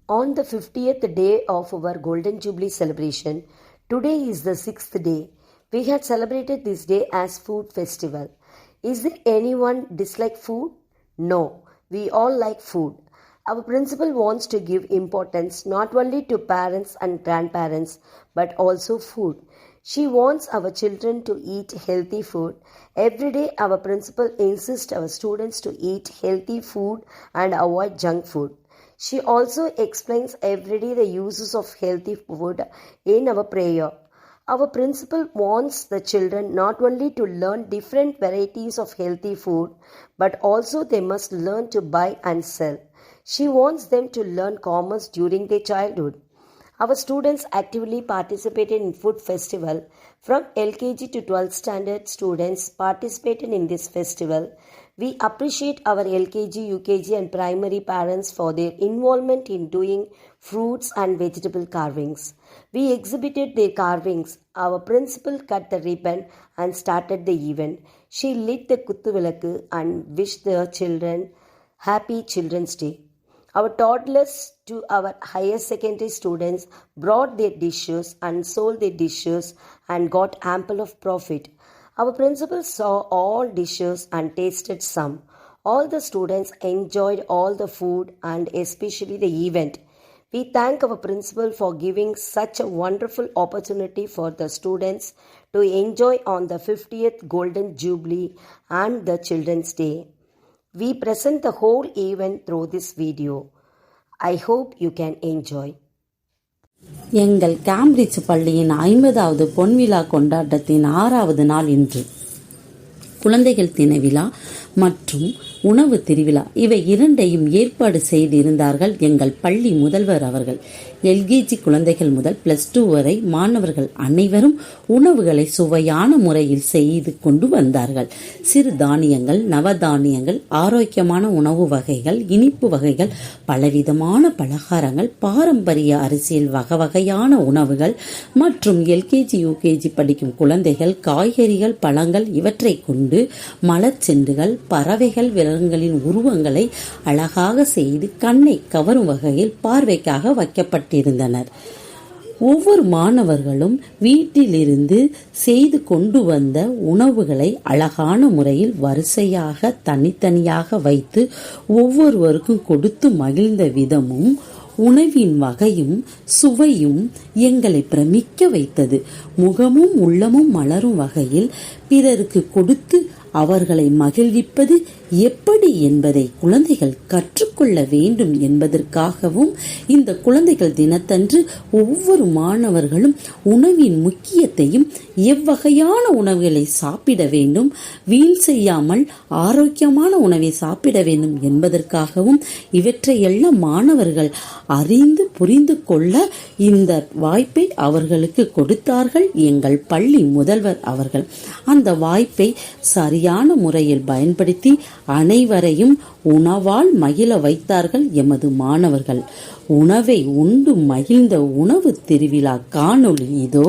On the 50th day of our Golden Jubilee celebration, today is the 6th day. We had celebrated this day as Food Festival. Is there anyone dislike food? No, we all like food. Our principal wants to give importance not only to parents and grandparents but also food. She wants our children to eat healthy food. Every day our principal insists our students to eat healthy food and avoid junk food. She also explains every day the uses of healthy food in our prayer. Our principal wants the children not only to learn different varieties of healthy food, but also they must learn to buy and sell. She wants them to learn commerce during their childhood. Our students actively participated in Food Festival. From LKG to 12th standard students participated in this festival. We appreciate our LKG, UKG and primary parents for their involvement in doing fruits and vegetable carvings. We exhibited their carvings. Our principal cut the ribbon and started the event. She lit the kuttuvilakku and wished the children Happy Children's Day. Our toddlers to our higher secondary students brought their dishes and sold their dishes and got ample of profit. Our principal saw all dishes and tasted some. All the students enjoyed all the food and especially the event. We thank our principal for giving such a wonderful opportunity for the students to enjoy on the 50th Golden Jubilee and the Children's Day. We present the whole event through this video. I hope you can enjoy. எங்கள் Cambridge பள்ளியின் 50வது பொன்விழா கொண்டாட்டத்தின் 6வது நாள் இன்று. குழந்தைகள் தின விழா மற்றும் உணவு திருவிழா இவை இரண்டையும் ஏற்பாடு செய்திருந்தார்கள் எங்கள் பள்ளி முதல்வர் அவர்கள். எல்கேஜி குழந்தைகள் முதல் +2 வரை மாணவர்கள் அனைவரும் உணவுகளை சுவையான முறையில் செய்து கொண்டு வந்தார்கள். சிறு தானியங்கள், நவதானியங்கள், ஆரோக்கியமான உணவு வகைகள், இனிப்பு வகைகள், பலவிதமான பலகாரங்கள், பாரம்பரிய அரிசியில் வகையான உணவுகள் மற்றும் எல்கேஜி யூகேஜி படிக்கும் குழந்தைகள் காய்கறிகள், பழங்கள் இவற்றை கொண்டு மலர் செண்டுகள், பறவைகள், விலங்குகளின் உருவங்களை அழகாக செய்து கண்ணை கவரும் வகையில் பார்வைக்காக வைக்கப்பட்டிருந்தனர். ஒவ்வொரு மாணவர்களும் வீட்டிலிருந்து செய்து கொண்டு வந்த உணவுகளை அழகான முறையில் வரிசையாக தனித்தனியாக வைத்து ஒவ்வொருவருக்கும் கொடுத்து மகிழ்ந்த விதமும் உணவின் வகையும் சுவையும் எங்களை பிரமிக்க வைத்தது. முகமும் உள்ளமும் மலரும் வகையில் பிறருக்கு கொடுத்து அவர்களை மகிழ்விப்பது எப்படி என்பதை குழந்தைகள் கற்றுக்கொள்ள வேண்டும் என்பதற்காகவும் இந்த குழந்தைகள் தினத்தன்று ஒவ்வொரு மாணவர்களும் உணவின் முக்கியத்தையும் எவ்வகையான உணவுகளை சாப்பிட வேண்டும், வீண் செய்யாமல் ஆரோக்கியமான உணவை சாப்பிட வேண்டும் என்பதற்காகவும் இவற்றையெல்லாம் மாணவர்கள் அறிந்து புரிந்து கொள்ள இந்த வாய்ப்பை அவர்களுக்கு கொடுத்தார்கள் எங்கள் பள்ளி முதல்வர் அவர்கள். அந்த வாய்ப்பை சரியான முறையில் பயன்படுத்தி அனைவரையும் உணவால் மகிழ வைத்தார்கள் எமது மாணவர்கள். உணவை உண்டு மகிழ்ந்த உணவு திருவிழா காணொளி இதோ.